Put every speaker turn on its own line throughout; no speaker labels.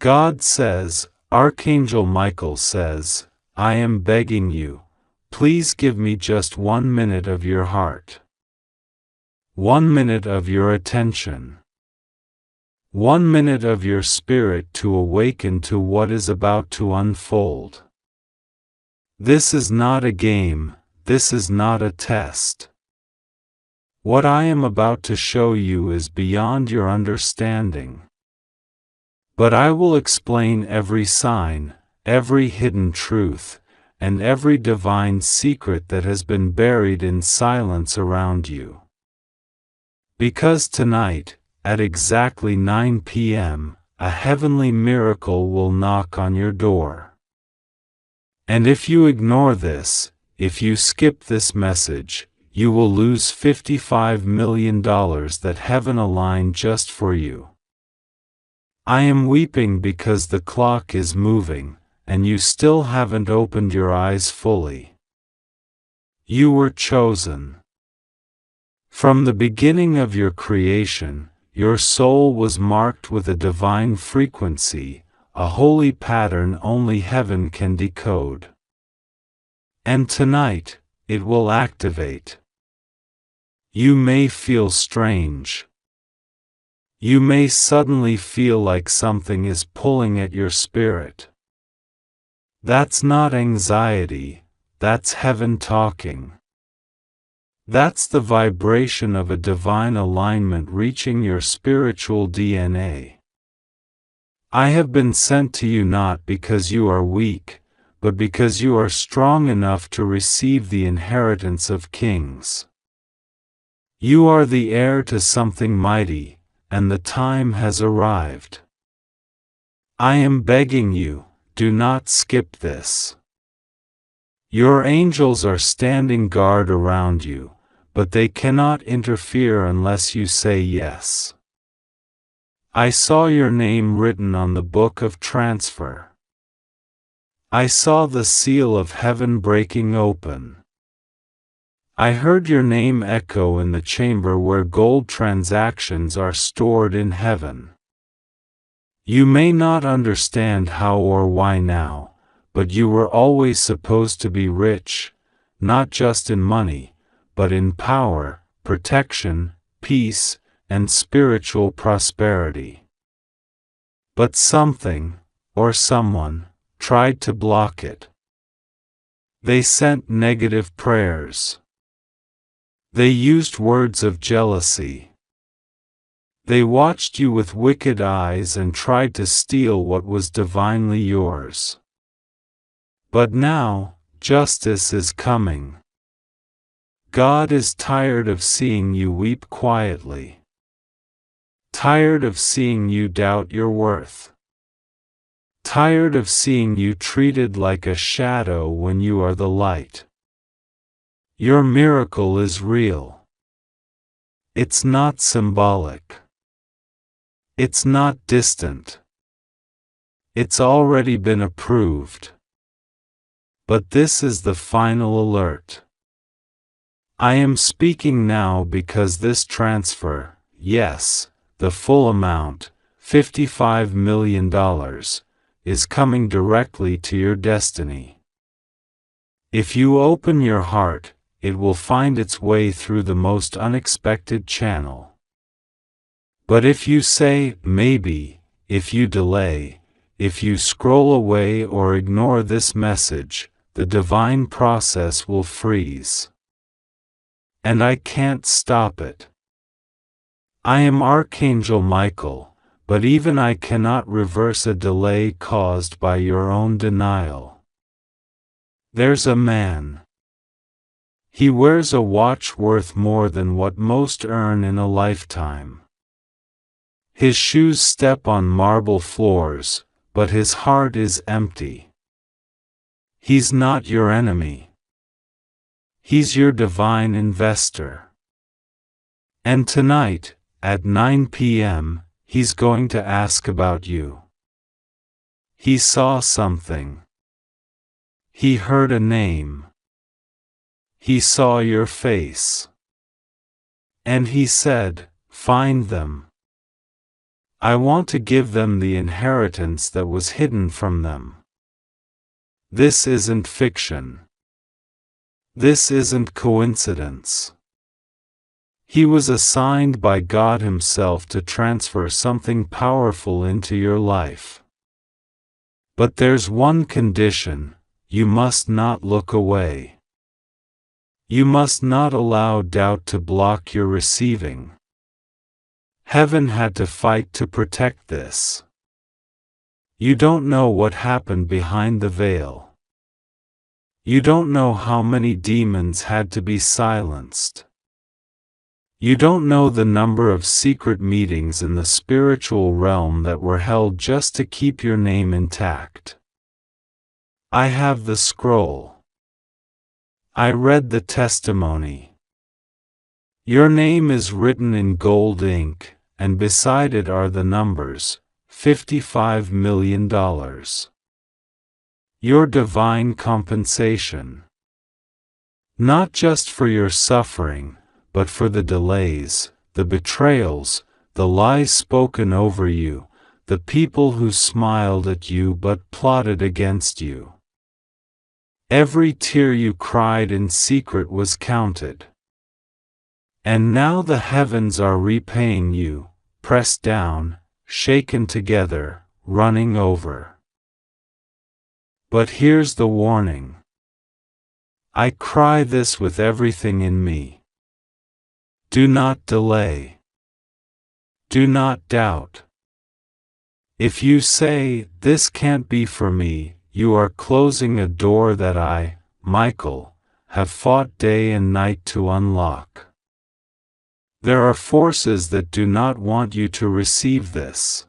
God says, Archangel Michael says, I am begging you, please give me just 1 minute of your heart. 1 minute of your attention. 1 minute of your spirit to awaken to what is about to unfold. This is not a game, this is not a test. What I am about to show you is beyond your understanding. But I will explain every sign, every hidden truth, and every divine secret that has been buried in silence around you. Because tonight, at exactly 9 p.m., a heavenly miracle will knock on your door. And if you ignore this, if you skip this message, you will lose $55 million that heaven aligned just for you. I am weeping because the clock is moving, and you still haven't opened your eyes fully. You were chosen. From the beginning of your creation, your soul was marked with a divine frequency, a holy pattern only heaven can decode. And tonight, it will activate. You may feel strange. You may suddenly feel like something is pulling at your spirit. That's not anxiety, that's heaven talking. That's the vibration of a divine alignment reaching your spiritual DNA. I have been sent to you not because you are weak, but because you are strong enough to receive the inheritance of kings. You are the heir to something mighty, and the time has arrived. I am begging you, do not skip this. Your angels are standing guard around you, but they cannot interfere unless you say yes. I saw your name written on the book of transfer. I saw the seal of heaven breaking open. I heard your name echo in the chamber where gold transactions are stored in heaven. You may not understand how or why now, but you were always supposed to be rich, not just in money, but in power, protection, peace, and spiritual prosperity. But something, or someone, tried to block it. They sent negative prayers. They used words of jealousy. They watched you with wicked eyes and tried to steal what was divinely yours. But now, justice is coming. God is tired of seeing you weep quietly. Tired of seeing you doubt your worth. Tired of seeing you treated like a shadow when you are the light. Your miracle is real. It's not symbolic. It's not distant. It's already been approved. But this is the final alert. I am speaking now because this transfer, yes, the full amount, $55 million, is coming directly to your destiny. If you open your heart, it will find its way through the most unexpected channel. But if you say, maybe, if you delay, if you scroll away or ignore this message, the divine process will freeze. And I can't stop it. I am Archangel Michael, but even I cannot reverse a delay caused by your own denial. There's a man. He wears a watch worth more than what most earn in a lifetime. His shoes step on marble floors, but his heart is empty. He's not your enemy. He's your divine investor. And tonight, at 9 p.m., he's going to ask about you. He saw something. He heard a name. He saw your face. And he said, find them. I want to give them the inheritance that was hidden from them. This isn't fiction. This isn't coincidence. He was assigned by God Himself to transfer something powerful into your life. But there's one condition: you must not look away. You must not allow doubt to block your receiving. Heaven had to fight to protect this. You don't know what happened behind the veil. You don't know how many demons had to be silenced. You don't know the number of secret meetings in the spiritual realm that were held just to keep your name intact. I have the scroll. I read the testimony. Your name is written in gold ink, and beside it are the numbers, $55 million. Your divine compensation. Not just for your suffering, but for the delays, the betrayals, the lies spoken over you, the people who smiled at you but plotted against you. Every tear you cried in secret was counted. And now the heavens are repaying you, pressed down, shaken together, running over. But here's the warning. I cry this with everything in me. Do not delay. Do not doubt. If you say, "This can't be for me," you are closing a door that I, Michael, have fought day and night to unlock. There are forces that do not want you to receive this.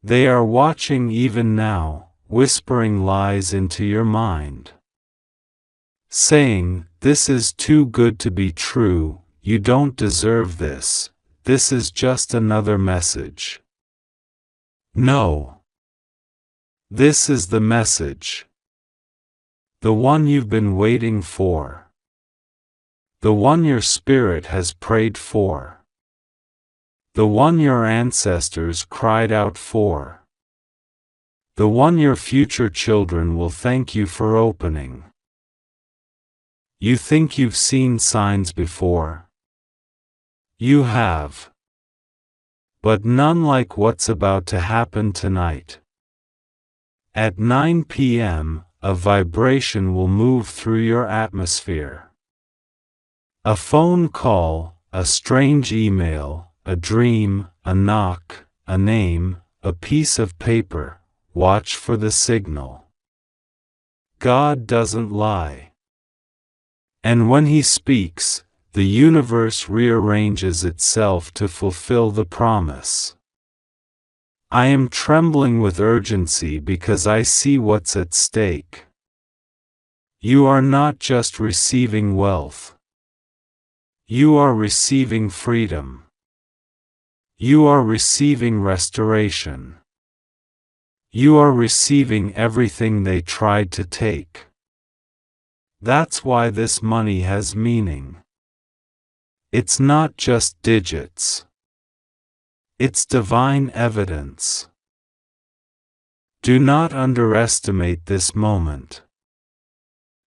They are watching even now, whispering lies into your mind. Saying, "This is too good to be true, you don't deserve this, this is just another message." No. This is the message. The one you've been waiting for. The one your spirit has prayed for. The one your ancestors cried out for. The one your future children will thank you for opening. You think you've seen signs before? You have. But none like what's about to happen tonight. At 9 p.m., a vibration will move through your atmosphere. A phone call, a strange email, a dream, a knock, a name, a piece of paper. Watch for the signal. God doesn't lie. And when He speaks, the universe rearranges itself to fulfill the promise. I am trembling with urgency because I see what's at stake. You are not just receiving wealth. You are receiving freedom. You are receiving restoration. You are receiving everything they tried to take. That's why this money has meaning. It's not just digits. It's divine evidence. Do not underestimate this moment.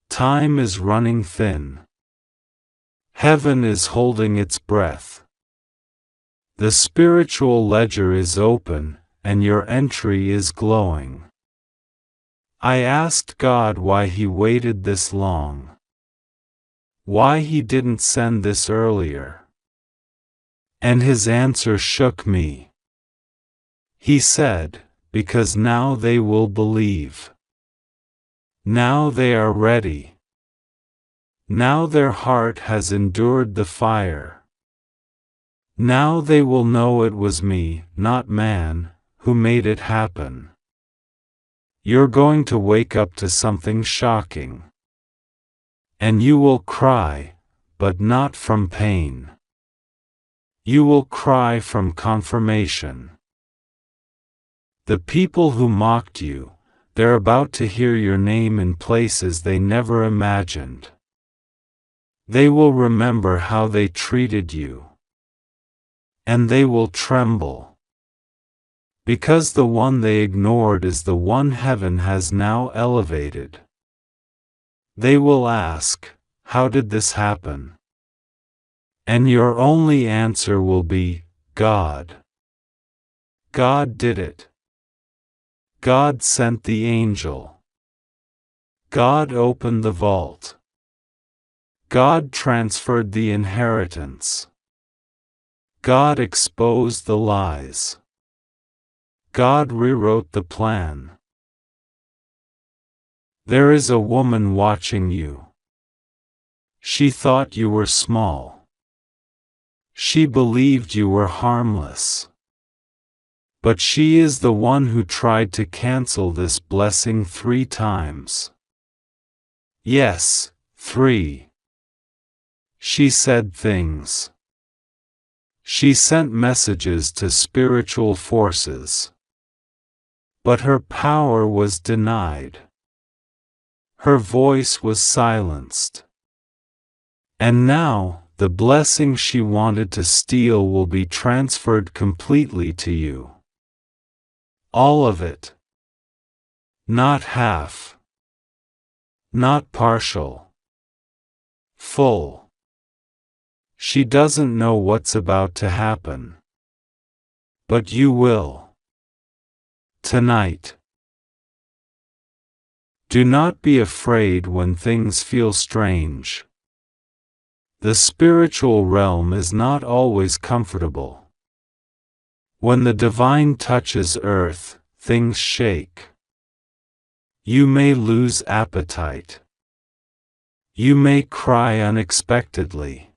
Time is running thin. Heaven is holding its breath. The spiritual ledger is open, and your entry is glowing. I asked God why He waited this long. Why He didn't send this earlier. And His answer shook me. He said, "Because now they will believe. Now they are ready. Now their heart has endured the fire. Now they will know it was me, not man, who made it happen." You're going to wake up to something shocking. And you will cry, but not from pain. You will cry from confirmation. The people who mocked you, they're about to hear your name in places they never imagined. They will remember how they treated you. And they will tremble. because the one they ignored is the one heaven has now elevated. They will ask, how did this happen? And your only answer will be, God. God did it. God sent the angel. God opened the vault. God transferred the inheritance. God exposed the lies. God rewrote the plan. There is a woman watching you. She thought you were small. She believed you were harmless. But she is the one who tried to cancel this blessing 3 times. Yes, 3. She said things. She sent messages to spiritual forces. But her power was denied. Her voice was silenced. And now, the blessing she wanted to steal will be transferred completely to you. All of it. Not half. Not partial. Full. She doesn't know what's about to happen. But you will. Tonight. Do not be afraid when things feel strange. The spiritual realm is not always comfortable. When the divine touches earth, things shake. You may lose appetite. You may cry unexpectedly.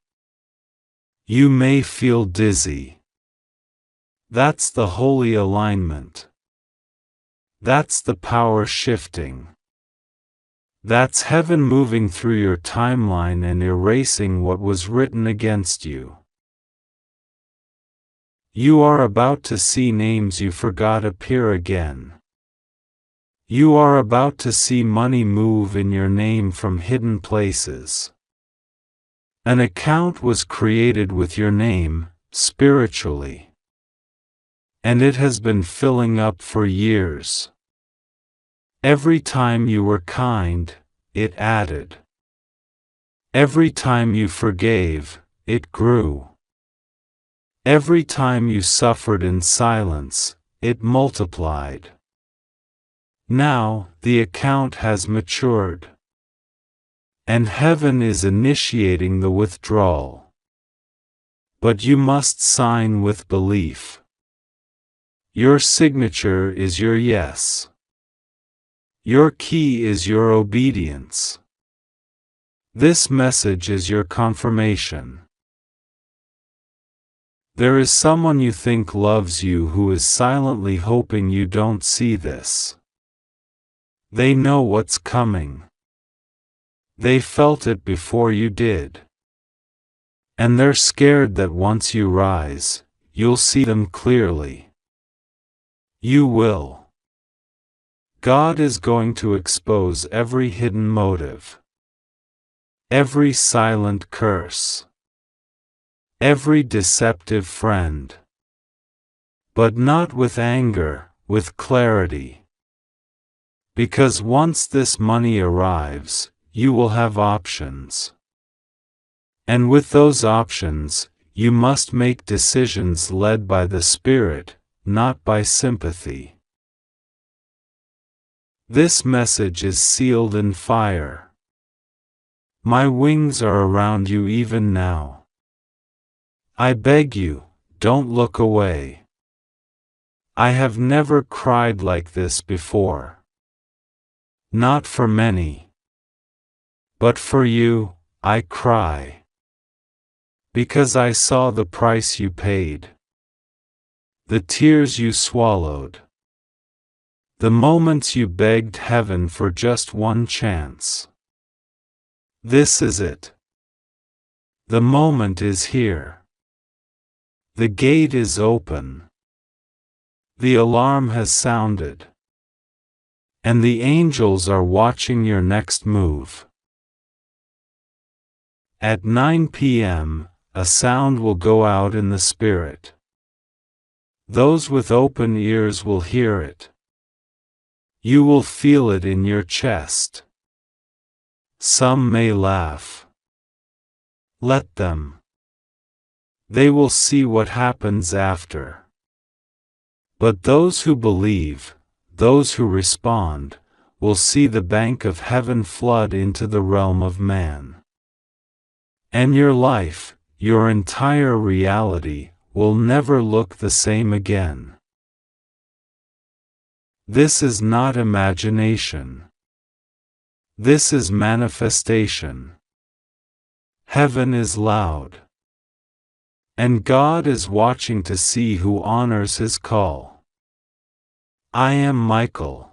You may feel dizzy. That's the holy alignment. That's the power shifting. That's heaven moving through your timeline and erasing what was written against you. You are about to see names you forgot appear again. You are about to see money move in your name from hidden places. An account was created with your name, spiritually. And it has been filling up for years. Every time you were kind, it added. Every time you forgave, it grew. Every time you suffered in silence, it multiplied. Now, the account has matured. And heaven is initiating the withdrawal. But you must sign with belief. Your signature is your yes. Your key is your obedience. This message is your confirmation. There is someone you think loves you who is silently hoping you don't see this. They know what's coming. They felt it before you did. And they're scared that once you rise, you'll see them clearly. You will. God is going to expose every hidden motive. Every silent curse. Every deceptive friend. But not with anger, with clarity. Because once this money arrives, you will have options. And with those options, you must make decisions led by the Spirit, not by sympathy. This message is sealed in fire. My wings are around you even now. I beg you, don't look away. I have never cried like this before. Not for many. But for you, I cry. Because I saw the price you paid. The tears you swallowed. The moments you begged heaven for just one chance. This is it. The moment is here. The gate is open. The alarm has sounded. And the angels are watching your next move. At 9 p.m., a sound will go out in the spirit. Those with open ears will hear it. You will feel it in your chest. Some may laugh. Let them. They will see what happens after. But those who believe, those who respond, will see the bank of heaven flood into the realm of man. And your life, your entire reality, will never look the same again. This is not imagination. This is manifestation. Heaven is loud. And God is watching to see who honors His call. I am Michael.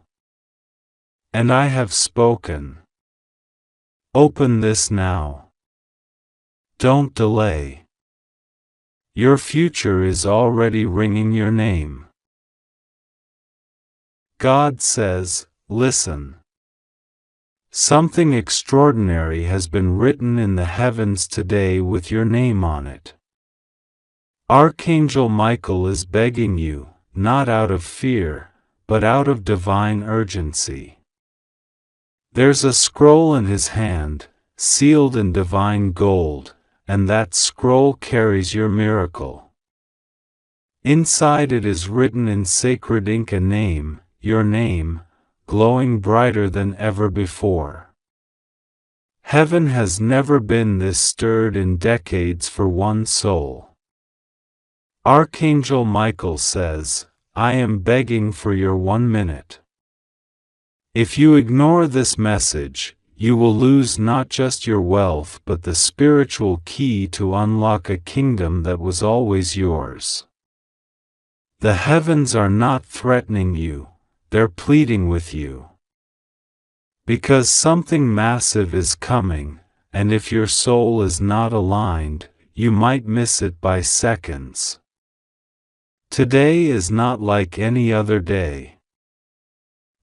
And I have spoken. Open this now. Don't delay. Your future is already ringing your name. God says, listen. Something extraordinary has been written in the heavens today with your name on it. Archangel Michael is begging you, not out of fear, but out of divine urgency. There's a scroll in his hand, sealed in divine gold, and that scroll carries your miracle. Inside it is written in sacred ink a name, your name, glowing brighter than ever before. Heaven has never been this stirred in decades for one soul. Archangel Michael says, I am begging for your 1 minute. If you ignore this message, you will lose not just your wealth but the spiritual key to unlock a kingdom that was always yours. The heavens are not threatening you, they're pleading with you. Because something massive is coming, and if your soul is not aligned, you might miss it by seconds. Today is not like any other day.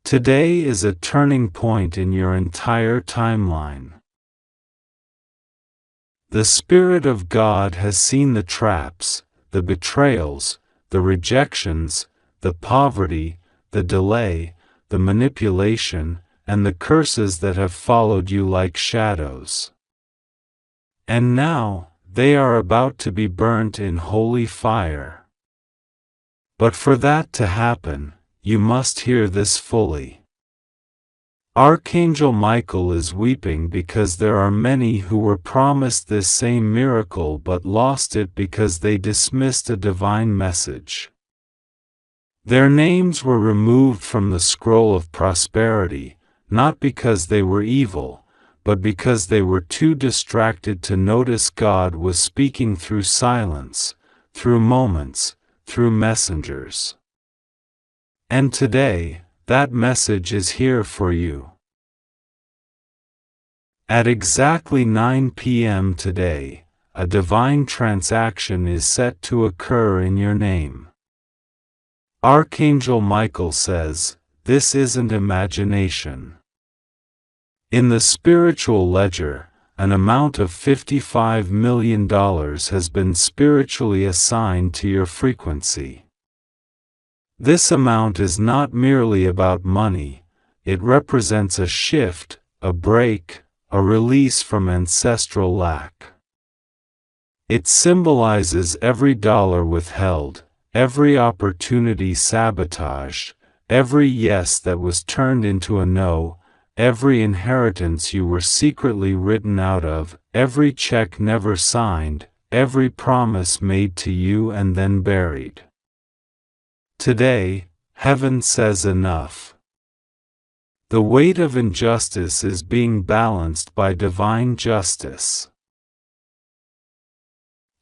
Today is a turning point in your entire timeline. The Spirit of God has seen the traps, the betrayals, the rejections, the poverty, the delay, the manipulation, and the curses that have followed you like shadows. And now, they are about to be burnt in holy fire. But for that to happen, you must hear this fully. Archangel Michael is weeping because there are many who were promised this same miracle but lost it because they dismissed a divine message. Their names were removed from the scroll of prosperity, not because they were evil, but because they were too distracted to notice God was speaking through silence, through moments, through messengers. And today, that message is here for you. At exactly 9 p.m. today, a divine transaction is set to occur in your name. Archangel Michael says, this isn't imagination. In the spiritual ledger, an amount of $55 million has been spiritually assigned to your frequency. This amount is not merely about money, it represents a shift, a break, a release from ancestral lack. It symbolizes every dollar withheld, every opportunity sabotaged, every yes that was turned into a no, every inheritance you were secretly written out of, every check never signed, every promise made to you and then buried. Today, heaven says enough. The weight of injustice is being balanced by divine justice.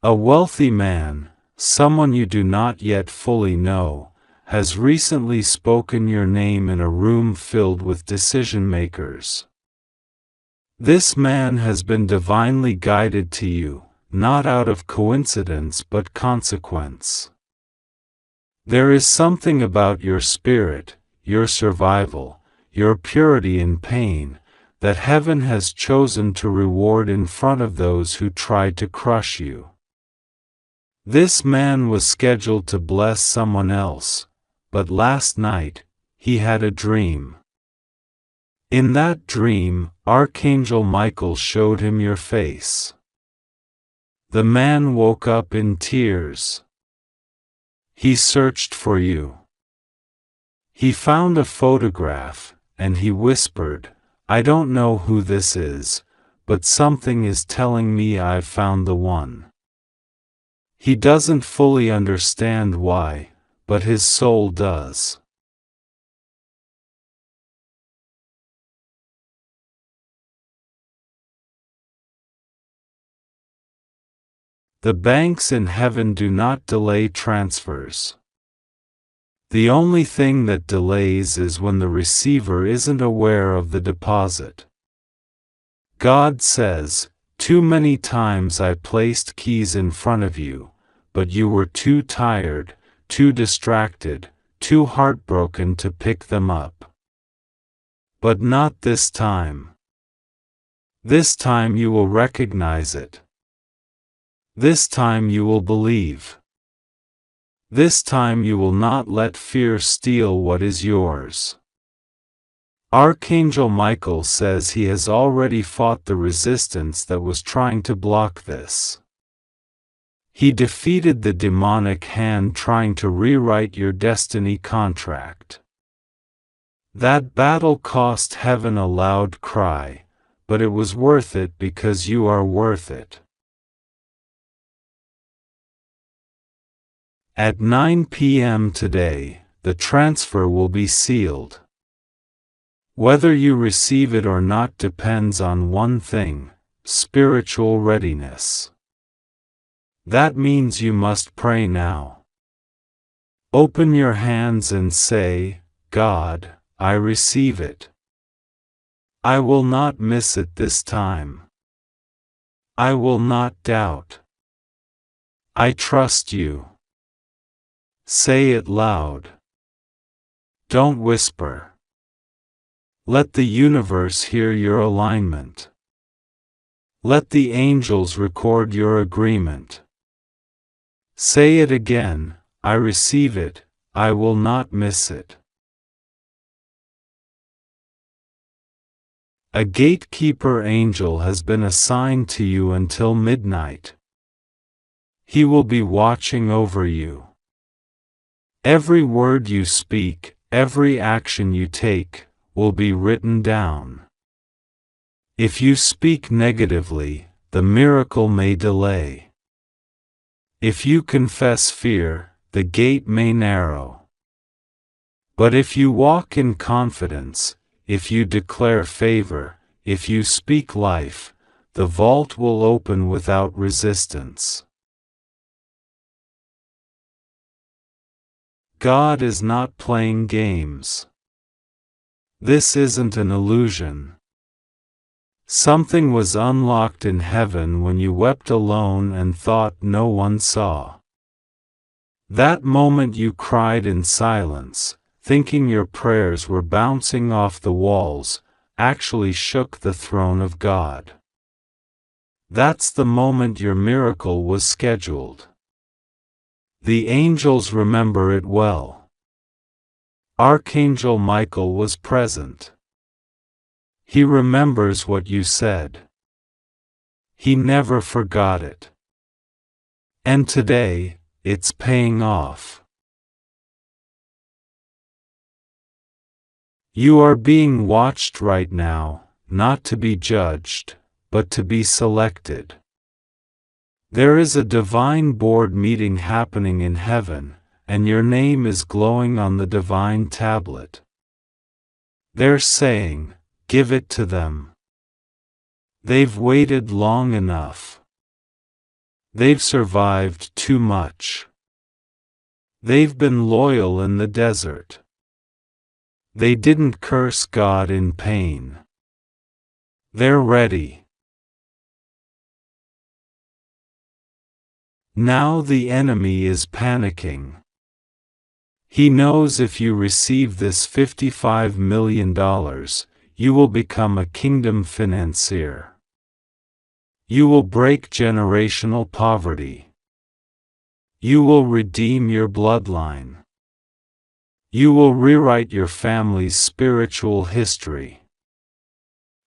A wealthy man, someone you do not yet fully know, has recently spoken your name in a room filled with decision-makers. This man has been divinely guided to you, not out of coincidence but consequence. There is something about your spirit, your survival, your purity in pain, that heaven has chosen to reward in front of those who tried to crush you. This man was scheduled to bless someone else, but last night, he had a dream. In that dream, Archangel Michael showed him your face. The man woke up in tears. He searched for you. He found a photograph, and he whispered, "I don't know who this is, but something is telling me I've found the one." He doesn't fully understand why, but his soul does. The banks in heaven do not delay transfers. The only thing that delays is when the receiver isn't aware of the deposit. God says, "Too many times I placed keys in front of you, but you were too tired, too distracted, too heartbroken to pick them up. But not this time. This time you will recognize it. This time you will believe. This time you will not let fear steal what is yours." Archangel Michael says he has already fought the resistance that was trying to block this. He defeated the demonic hand trying to rewrite your destiny contract. That battle cost heaven a loud cry, but it was worth it because you are worth it. At 9 p.m. today, the transfer will be sealed. Whether you receive it or not depends on one thing: spiritual readiness. That means you must pray now. Open your hands and say, "God, I receive it. I will not miss it this time. I will not doubt. I trust you." Say it loud. Don't whisper. Let the universe hear your alignment. Let the angels record your agreement. Say it again, "I receive it, I will not miss it." A gatekeeper angel has been assigned to you until midnight. He will be watching over you. Every word you speak, every action you take, will be written down. If you speak negatively, the miracle may delay. If you confess fear, the gate may narrow. But if you walk in confidence, if you declare favor, if you speak life, the vault will open without resistance. God is not playing games. This isn't an illusion. Something was unlocked in heaven when you wept alone and thought no one saw. That moment you cried in silence, thinking your prayers were bouncing off the walls, actually shook the throne of God. That's the moment your miracle was scheduled. The angels remember it well. Archangel Michael was present. He remembers what you said. He never forgot it. And today, it's paying off. You are being watched right now, not to be judged, but to be selected. There is a divine board meeting happening in heaven, and your name is glowing on the divine tablet. They're saying, "Give it to them. They've waited long enough. They've survived too much. They've been loyal in the desert. They didn't curse God in pain. They're ready." Now the enemy is panicking. He knows if you receive this $55 million, you will become a kingdom financier. You will break generational poverty. You will redeem your bloodline. You will rewrite your family's spiritual history.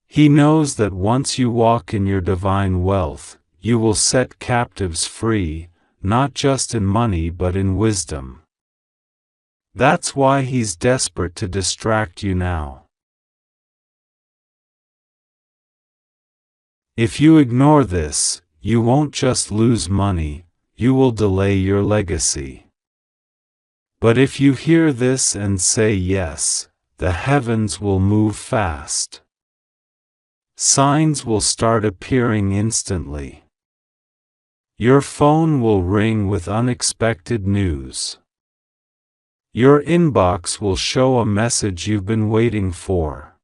He knows that once you walk in your divine wealth, you will set captives free, not just in money but in wisdom. That's why he's desperate to distract you now. If you ignore this, you won't just lose money, you will delay your legacy. But if you hear this and say yes, the heavens will move fast. Signs will start appearing instantly. Your phone will ring with unexpected news. Your inbox will show a message you've been waiting for.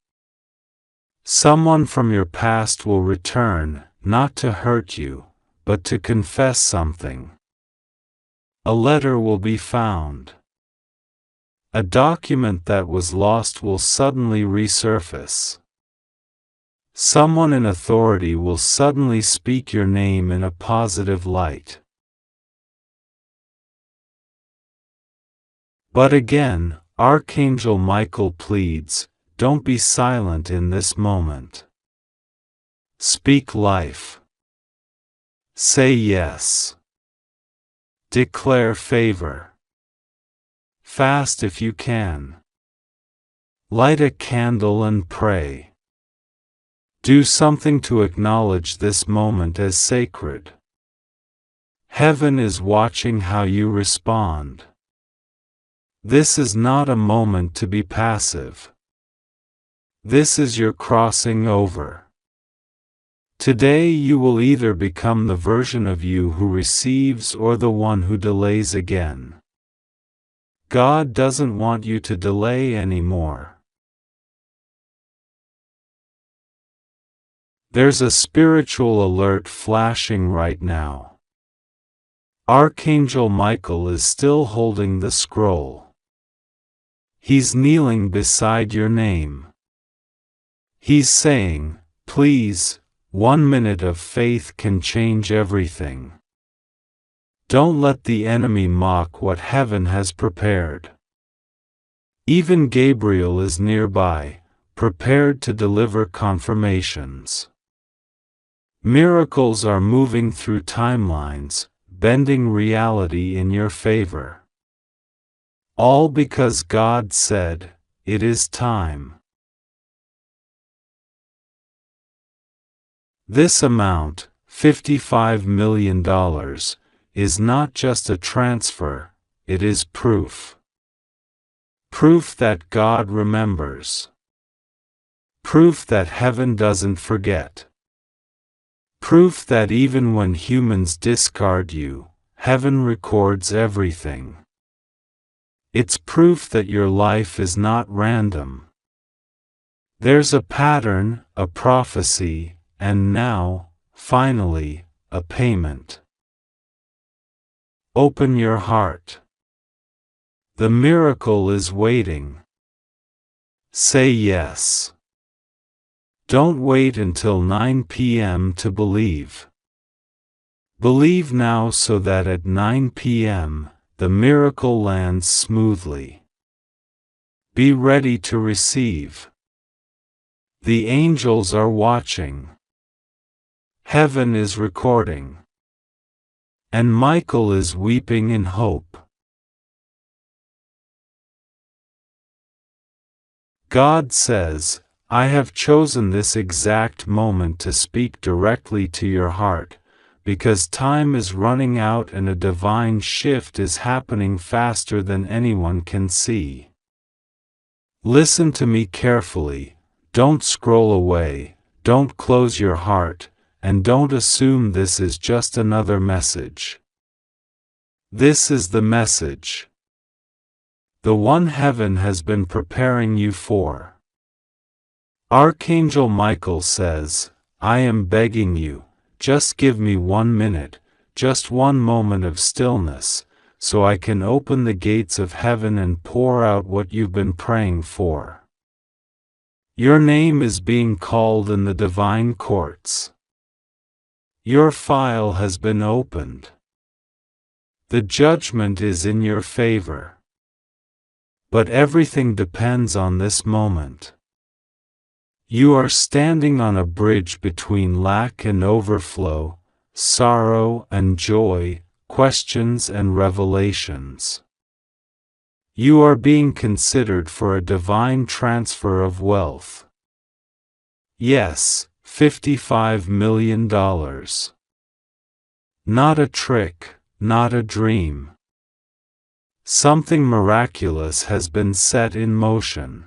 Someone from your past will return, not to hurt you, but to confess something. A letter will be found. A document that was lost will suddenly resurface. Someone in authority will suddenly speak your name in a positive light. But again, Archangel Michael pleads, don't be silent in this moment. Speak life. Say yes. Declare favor. Fast if you can. Light a candle and pray. Do something to acknowledge this moment as sacred. Heaven is watching how you respond. This is not a moment to be passive. This is your crossing over. Today you will either become the version of you who receives or the one who delays again. God doesn't want you to delay anymore. There's a spiritual alert flashing right now. Archangel Michael is still holding the scroll. He's kneeling beside your name. He's saying, please, 1 minute of faith can change everything. Don't let the enemy mock what heaven has prepared. Even Gabriel is nearby, prepared to deliver confirmations. Miracles are moving through timelines, bending reality in your favor. All because God said, it is time. This amount, $55 million, is not just a transfer, it is proof. Proof that God remembers. Proof that heaven doesn't forget. Proof that even when humans discard you, heaven records everything. It's proof that your life is not random. There's a pattern, a prophecy, and now, finally, a payment. Open your heart. The miracle is waiting. Say yes. Don't wait until 9 p.m. to believe. Believe now so that at 9 p.m., the miracle lands smoothly. Be ready to receive. The angels are watching. Heaven is recording. And Michael is weeping in hope. God says, I have chosen this exact moment to speak directly to your heart, because time is running out and a divine shift is happening faster than anyone can see. Listen to me carefully, don't scroll away, don't close your heart, and don't assume this is just another message. This is the message. The one heaven has been preparing you for. Archangel Michael says, I am begging you, just give me 1 minute, just one moment of stillness, so I can open the gates of heaven and pour out what you've been praying for. Your name is being called in the divine courts. Your file has been opened. The judgment is in your favor. But everything depends on this moment. You are standing on a bridge between lack and overflow, sorrow and joy, questions and revelations. You are being considered for a divine transfer of wealth. Yes, $55 million. Not a trick, not a dream. Something miraculous has been set in motion.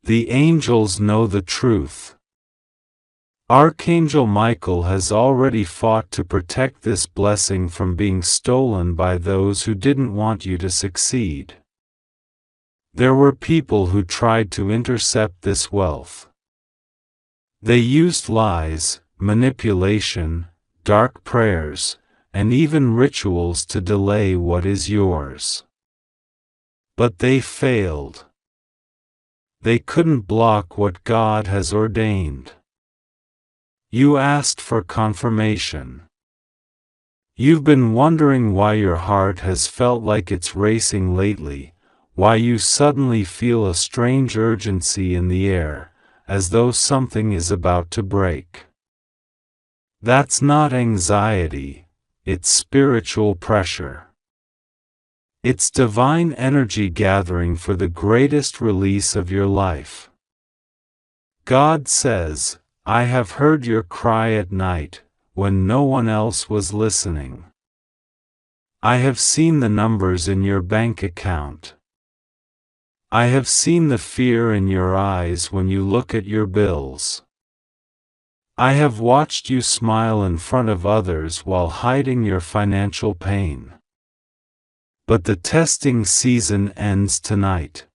The angels know the truth. Archangel Michael has already fought to protect this blessing from being stolen by those who didn't want you to succeed. There were people who tried to intercept this wealth. They used lies, manipulation, dark prayers, and even rituals to delay what is yours. But they failed. They couldn't block what God has ordained. You asked for confirmation. You've been wondering why your heart has felt like it's racing lately, why you suddenly feel a strange urgency in the air, as though something is about to break. That's not anxiety, it's spiritual pressure. It's divine energy gathering for the greatest release of your life. God says, I have heard your cry at night, when no one else was listening. I have seen the numbers in your bank account. I have seen the fear in your eyes when you look at your bills. I have watched you smile in front of others while hiding your financial pain. But the testing season ends tonight.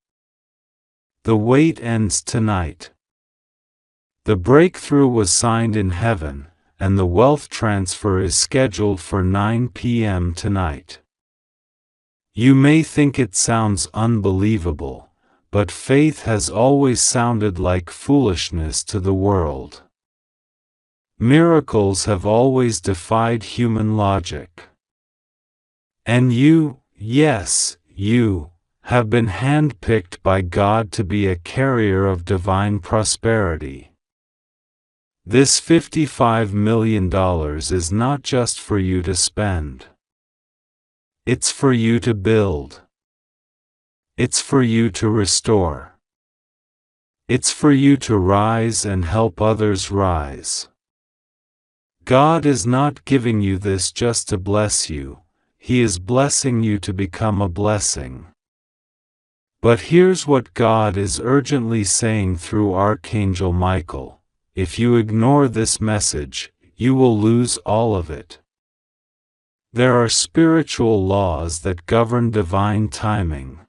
The wait ends tonight. The breakthrough was signed in heaven, and the wealth transfer is scheduled for 9 p.m. tonight. You may think it sounds unbelievable, but faith has always sounded like foolishness to the world. Miracles have always defied human logic. And you, yes, you, have been handpicked by God to be a carrier of divine prosperity. This $55 million is not just for you to spend. It's for you to build. It's for you to restore. It's for you to rise and help others rise. God is not giving you this just to bless you, He is blessing you to become a blessing. But here's what God is urgently saying through Archangel Michael: if you ignore this message, you will lose all of it. There are spiritual laws that govern divine timing.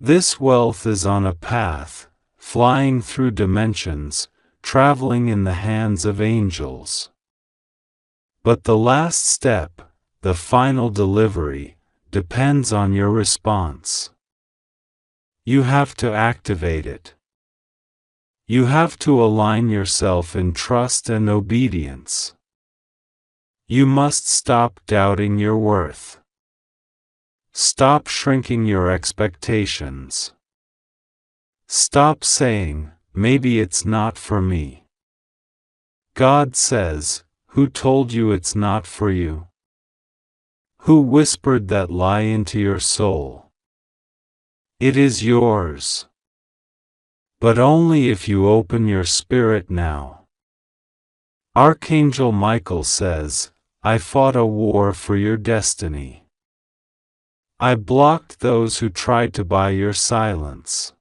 This wealth is on a path, flying through dimensions, traveling in the hands of angels. But the last step, the final delivery, depends on your response. You have to activate it. You have to align yourself in trust and obedience. You must stop doubting your worth. Stop shrinking your expectations. Stop saying, maybe it's not for me. God says, who told you it's not for you? Who whispered that lie into your soul? It is yours. But only if you open your spirit now. Archangel Michael says, I fought a war for your destiny. I blocked those who tried to buy your silence.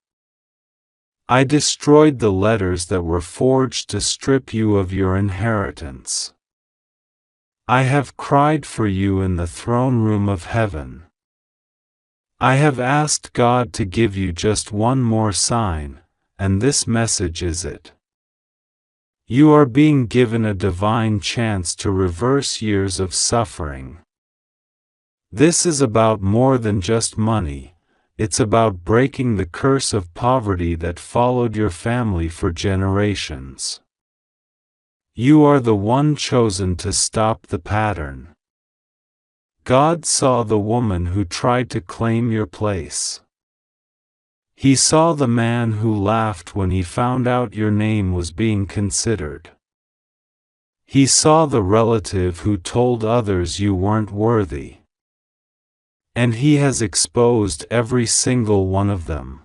I destroyed the letters that were forged to strip you of your inheritance. I have cried for you in the throne room of heaven. I have asked God to give you just one more sign, and this message is it. You are being given a divine chance to reverse years of suffering. This is about more than just money. It's about breaking the curse of poverty that followed your family for generations. You are the one chosen to stop the pattern. God saw the woman who tried to claim your place. He saw the man who laughed when he found out your name was being considered. He saw the relative who told others you weren't worthy. And he has exposed every single one of them.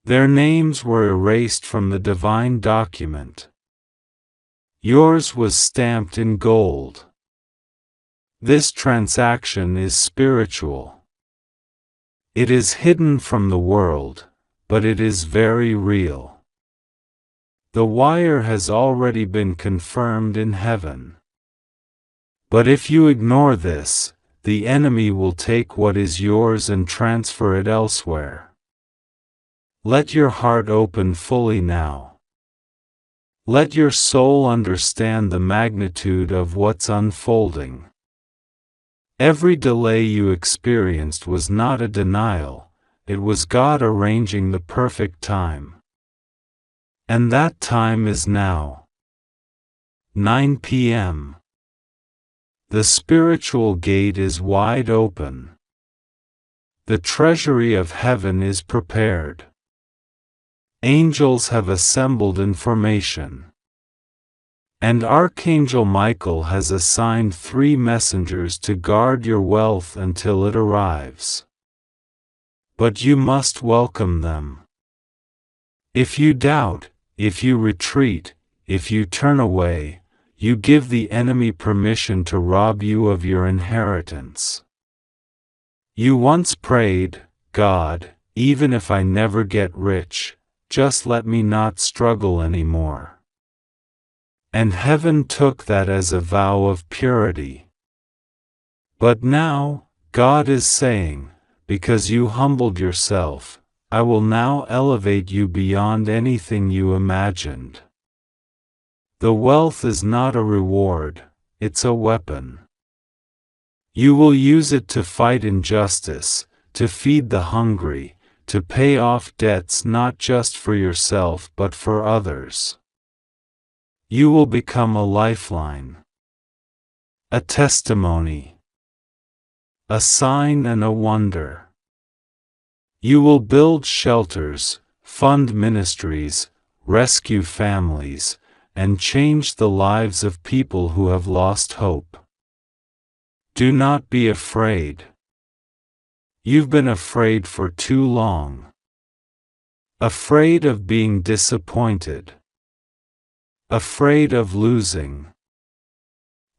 Their names were erased from the divine document. Yours was stamped in gold. This transaction is spiritual. It is hidden from the world, but it is very real. The wire has already been confirmed in heaven. But if you ignore this, the enemy will take what is yours and transfer it elsewhere. Let your heart open fully now. Let your soul understand the magnitude of what's unfolding. Every delay you experienced was not a denial, it was God arranging the perfect time. And that time is now. 9 p.m. The spiritual gate is wide open. The treasury of heaven is prepared. Angels have assembled information. And Archangel Michael has assigned 3 messengers to guard your wealth until it arrives. But you must welcome them. If you doubt, if you retreat, if you turn away, you give the enemy permission to rob you of your inheritance. You once prayed, God, even if I never get rich, just let me not struggle anymore. And heaven took that as a vow of purity. But now, God is saying, because you humbled yourself, I will now elevate you beyond anything you imagined. The wealth is not a reward, it's a weapon. You will use it to fight injustice, to feed the hungry, to pay off debts not just for yourself but for others. You will become a lifeline, a testimony, a sign and a wonder. You will build shelters, fund ministries, rescue families, and change the lives of people who have lost hope. Do not be afraid. You've been afraid for too long. Afraid of being disappointed. Afraid of losing.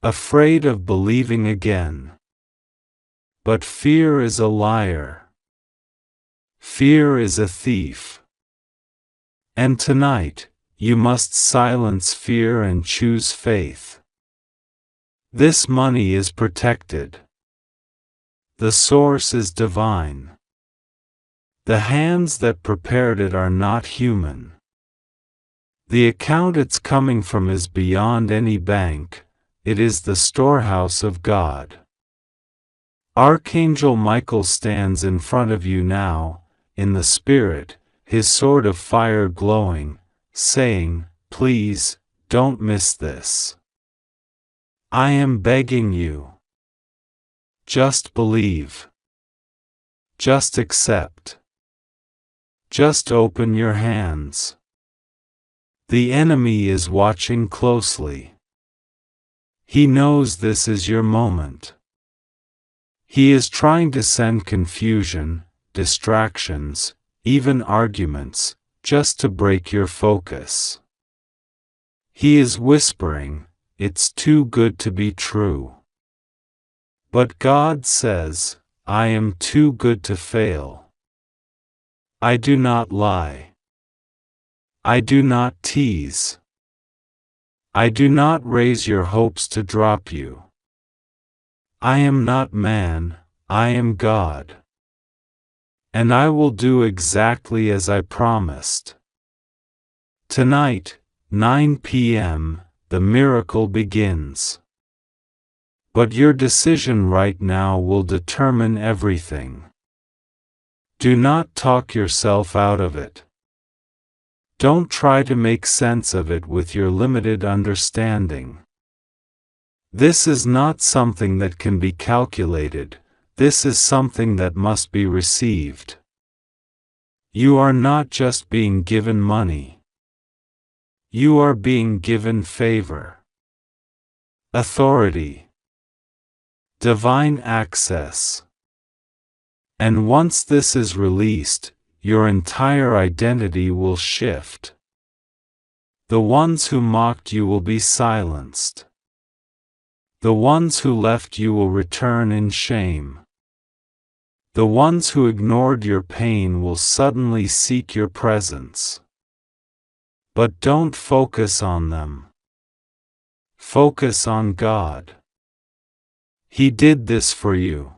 Afraid of believing again. But fear is a liar. Fear is a thief. And tonight, you must silence fear and choose faith. This money is protected. The source is divine. The hands that prepared it are not human. The account it's coming from is beyond any bank, it is the storehouse of God. Archangel Michael stands in front of you now, in the Spirit, his sword of fire glowing, saying, please, don't miss this. I am begging you. Just believe. Just accept. Just open your hands. The enemy is watching closely. He knows this is your moment. He is trying to send confusion, distractions, even arguments, just to break your focus. He is whispering, it's too good to be true. But God says, I am too good to fail. I do not lie. I do not tease. I do not raise your hopes to drop you. I am not man, I am God. And I will do exactly as I promised. Tonight, 9 p.m., the miracle begins. But your decision right now will determine everything. Do not talk yourself out of it. Don't try to make sense of it with your limited understanding. This is not something that can be calculated, this is something that must be received. You are not just being given money. You are being given favor, authority, divine access. And once this is released, your entire identity will shift. The ones who mocked you will be silenced. The ones who left you will return in shame. The ones who ignored your pain will suddenly seek your presence. But don't focus on them. Focus on God. He did this for you.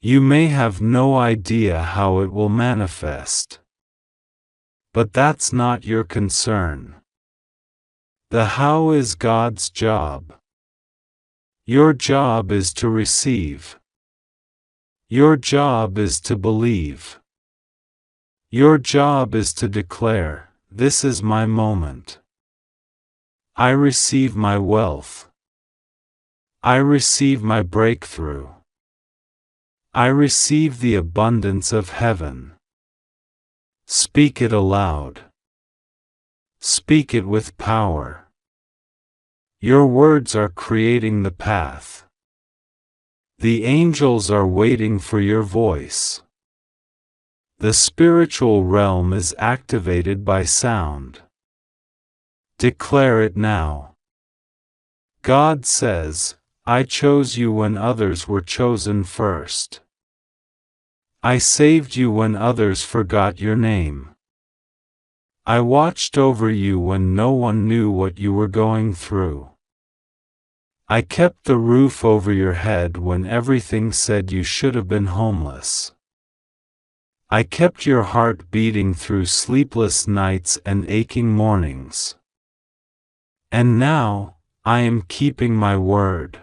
You may have no idea how it will manifest. But that's not your concern. The how is God's job. Your job is to receive. Your job is to believe. Your job is to declare, "This is my moment. I receive my wealth. I receive my breakthrough. I receive the abundance of heaven." Speak it aloud. Speak it with power. Your words are creating the path. The angels are waiting for your voice. The spiritual realm is activated by sound. Declare it now. God says, "I chose you when others were chosen first. I saved you when others forgot your name. I watched over you when no one knew what you were going through. I kept the roof over your head when everything said you should have been homeless. I kept your heart beating through sleepless nights and aching mornings. And now, I am keeping my word."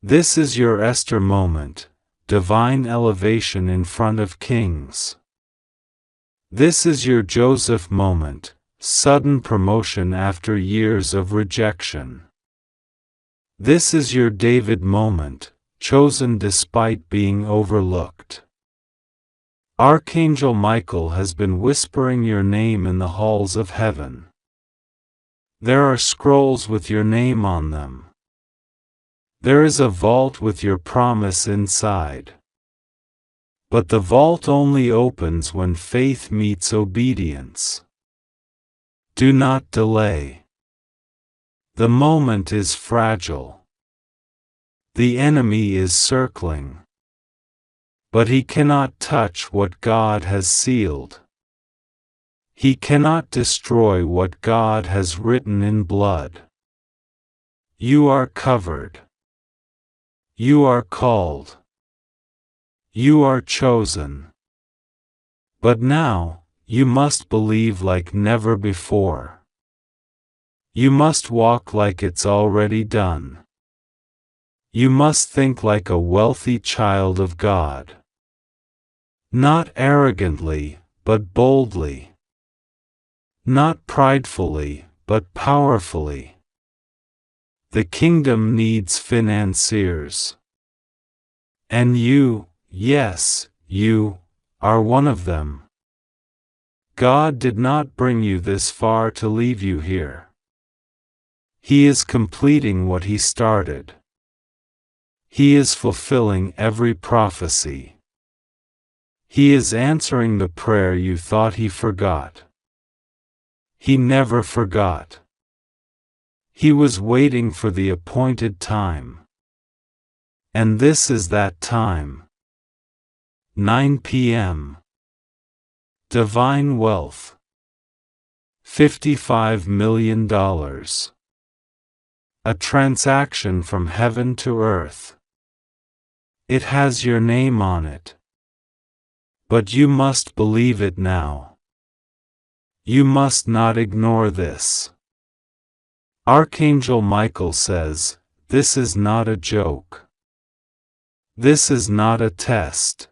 This is your Esther moment, divine elevation in front of kings. This is your Joseph moment, sudden promotion after years of rejection. This is your David moment, chosen despite being overlooked. Archangel Michael has been whispering your name in the halls of heaven. There are scrolls with your name on them. There is a vault with your promise inside. But the vault only opens when faith meets obedience. Do not delay. The moment is fragile. The enemy is circling. But he cannot touch what God has sealed. He cannot destroy what God has written in blood. You are covered. You are called. You are chosen. But now, you must believe like never before. You must walk like it's already done. You must think like a wealthy child of God. Not arrogantly, but boldly. Not pridefully, but powerfully. The kingdom needs financiers. And you, yes, you, are one of them. God did not bring you this far to leave you here. He is completing what He started. He is fulfilling every prophecy. He is answering the prayer you thought He forgot. He never forgot. He was waiting for the appointed time. And this is that time. 9 p.m. Divine wealth. $55 million. A transaction from heaven to earth. It has your name on it. But you must believe it now. You must not ignore this. Archangel Michael says, "This is not a joke. This is not a test.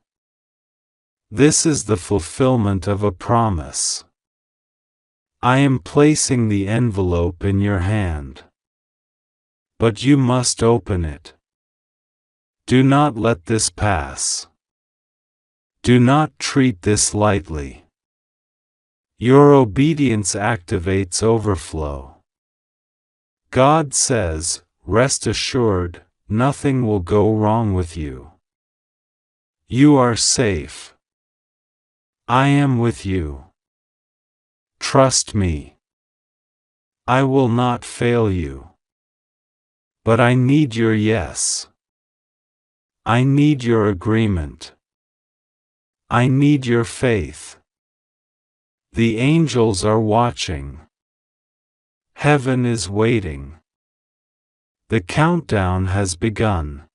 This is the fulfillment of a promise. I am placing the envelope in your hand. but you must open it. Do not let this pass. Do not treat this lightly. Your obedience activates overflow. God says, rest assured, nothing will go wrong with you. You are safe. I am with you. Trust me. I will not fail you. But I need your yes. I need your agreement. I need your faith. The angels are watching. Heaven is waiting. The countdown has begun.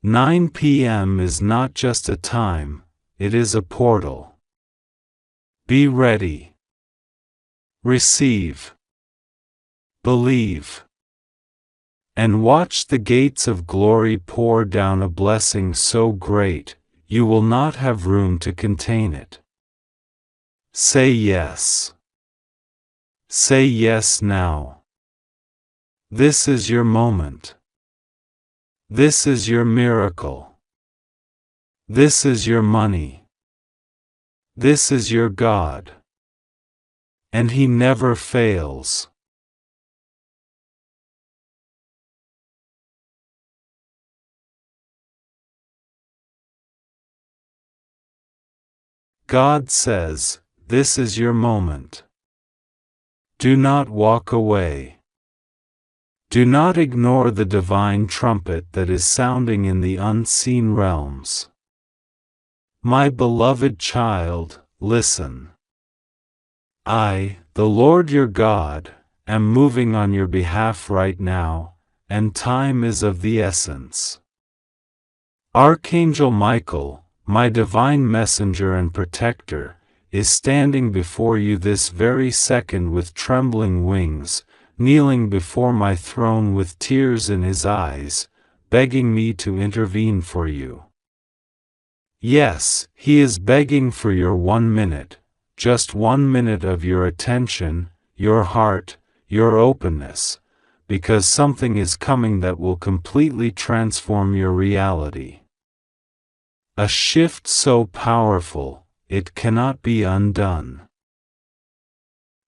9 p.m. is not just a time, it is a portal. Be ready. Receive. Believe. And watch the gates of glory pour down a blessing so great, you will not have room to contain it. Say yes. Say yes now. This is your moment. This is your miracle. This is your money. This is your God. And He never fails. God says, this is your moment. Do not walk away. Do not ignore the divine trumpet that is sounding in the unseen realms. My beloved child, listen. I, the Lord your God, am moving on your behalf right now, and time is of the essence. Archangel Michael, my divine messenger and protector, is standing before you this very second with trembling wings, kneeling before my throne with tears in his eyes, begging me to intervene for you. Yes, he is begging for your 1 minute, just 1 minute of your attention, your heart, your openness, because something is coming that will completely transform your reality. A shift so powerful, it cannot be undone.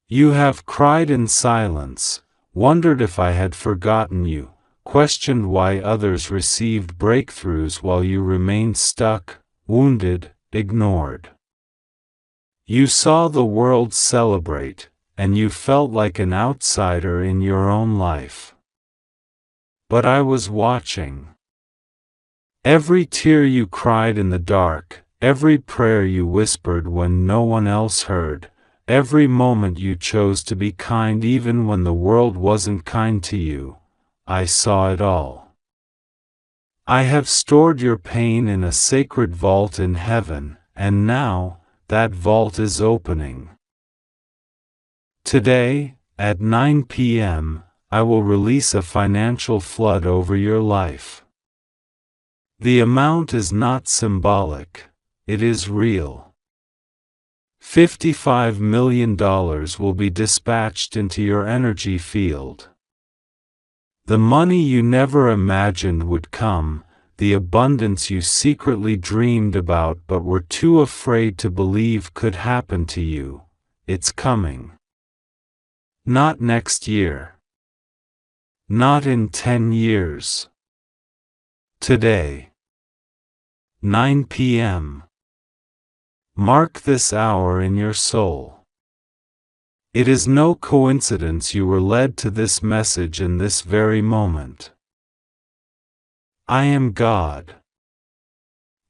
You have cried in silence, wondered if I had forgotten you, questioned why others received breakthroughs while you remained stuck, wounded, ignored. You saw the world celebrate, and you felt like an outsider in your own life. But I was watching. Every tear you cried in the dark, every prayer you whispered when no one else heard, every moment you chose to be kind even when the world wasn't kind to you, I saw it all. I have stored your pain in a sacred vault in heaven, and now, that vault is opening. Today, at 9 p.m., I will release a financial flood over your life. The amount is not symbolic, it is real. $55 million will be dispatched into your energy field. The money you never imagined would come, the abundance you secretly dreamed about but were too afraid to believe could happen to you, it's coming. Not next year. Not in 10 years. Today. 9 p.m. Mark this hour in your soul. It is no coincidence you were led to this message in this very moment. I am God.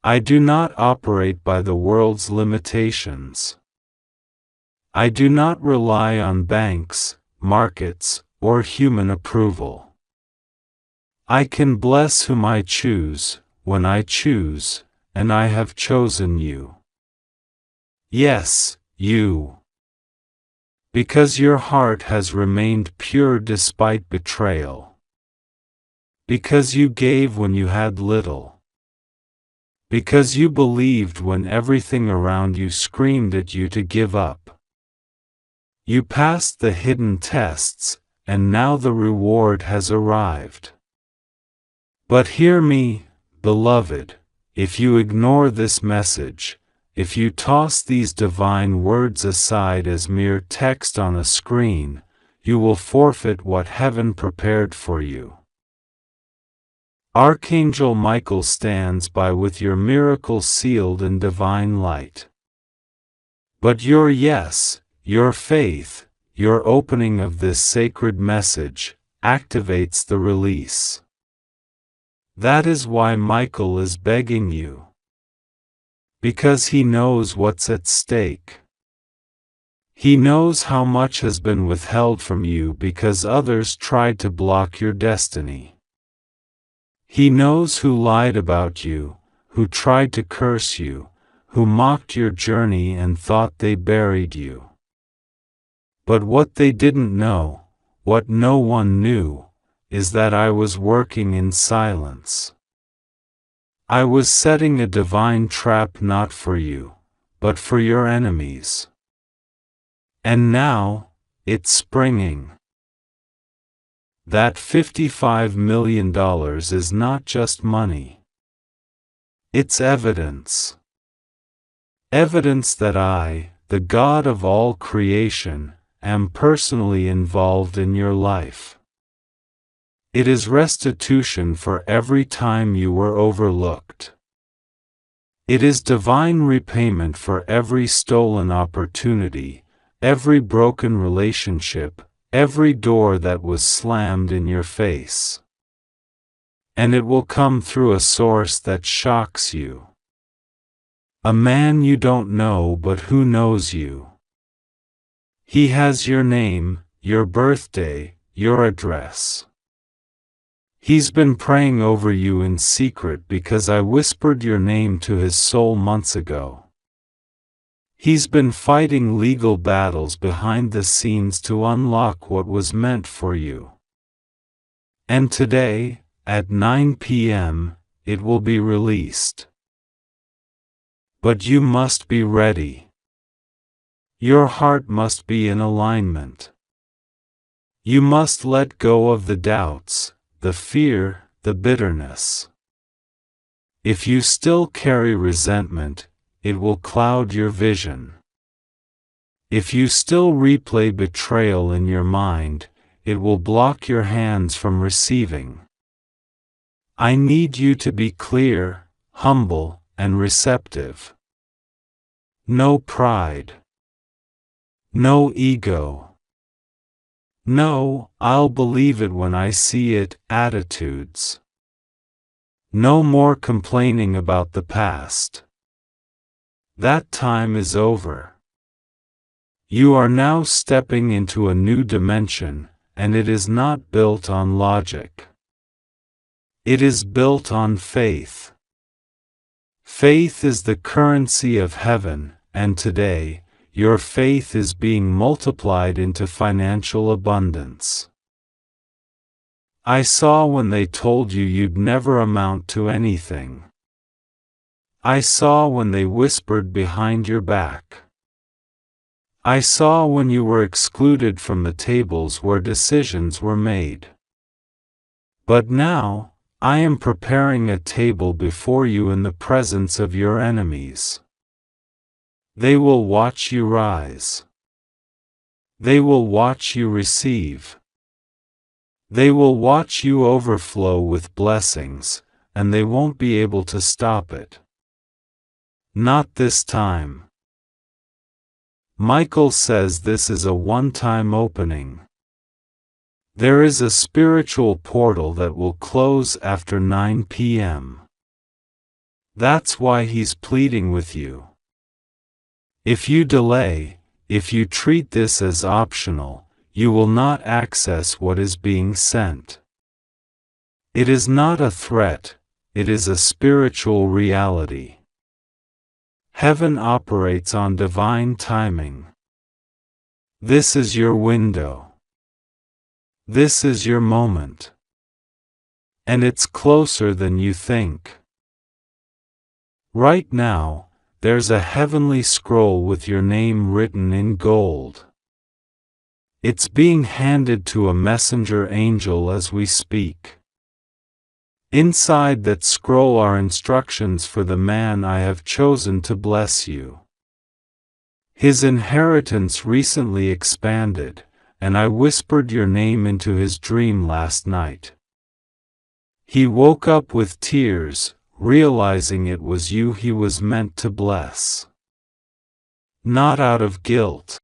I do not operate by the world's limitations. I do not rely on banks, markets, or human approval. I can bless whom I choose, when I choose, and I have chosen you. Yes, you. Because your heart has remained pure despite betrayal. Because you gave when you had little. Because you believed when everything around you screamed at you to give up. You passed the hidden tests, and now the reward has arrived. But hear me, beloved, if you ignore this message, if you toss these divine words aside as mere text on a screen, you will forfeit what heaven prepared for you. Archangel Michael stands by with your miracle sealed in divine light. But your yes, your faith, your opening of this sacred message, activates the release. That is why Michael is begging you. Because he knows what's at stake. He knows how much has been withheld from you because others tried to block your destiny. He knows who lied about you, who tried to curse you, who mocked your journey and thought they buried you. But what they didn't know, what no one knew, is that I was working in silence. I was setting a divine trap not for you, but for your enemies. And now, it's springing. That $55 million is not just money. It's evidence. Evidence that I, the God of all creation, am personally involved in your life. It is restitution for every time you were overlooked. It is divine repayment for every stolen opportunity, every broken relationship, every door that was slammed in your face. And it will come through a source that shocks you. A man you don't know but who knows you. He has your name, your birthday, your address. He's been praying over you in secret because I whispered your name to his soul months ago. He's been fighting legal battles behind the scenes to unlock what was meant for you. And today, at 9 p.m., it will be released. But you must be ready. Your heart must be in alignment. You must let go of the doubts, the fear, the bitterness. If you still carry resentment, it will cloud your vision. If you still replay betrayal in your mind, it will block your hands from receiving. I need you to be clear, humble, and receptive. No pride. No ego. No, I'll believe it when I see it, attitudes. No more complaining about the past. That time is over. You are now stepping into a new dimension, and it is not built on logic. It is built on faith. Faith is the currency of heaven, and today, your faith is being multiplied into financial abundance. I saw when they told you you'd never amount to anything. I saw when they whispered behind your back. I saw when you were excluded from the tables where decisions were made. But now, I am preparing a table before you in the presence of your enemies. They will watch you rise. They will watch you receive. They will watch you overflow with blessings, and they won't be able to stop it. Not this time. Michael says this is a one-time opening. There is a spiritual portal that will close after 9 p.m. That's why he's pleading with you. If you delay, if you treat this as optional, you will not access what is being sent. It is not a threat, it is a spiritual reality. Heaven operates on divine timing. This is your window. This is your moment. And it's closer than you think. Right now, there's a heavenly scroll with your name written in gold. It's being handed to a messenger angel as we speak. Inside that scroll are instructions for the man I have chosen to bless you. His inheritance recently expanded, and I whispered your name into his dream last night. He woke up with tears, realizing it was you he was meant to bless. Not out of guilt,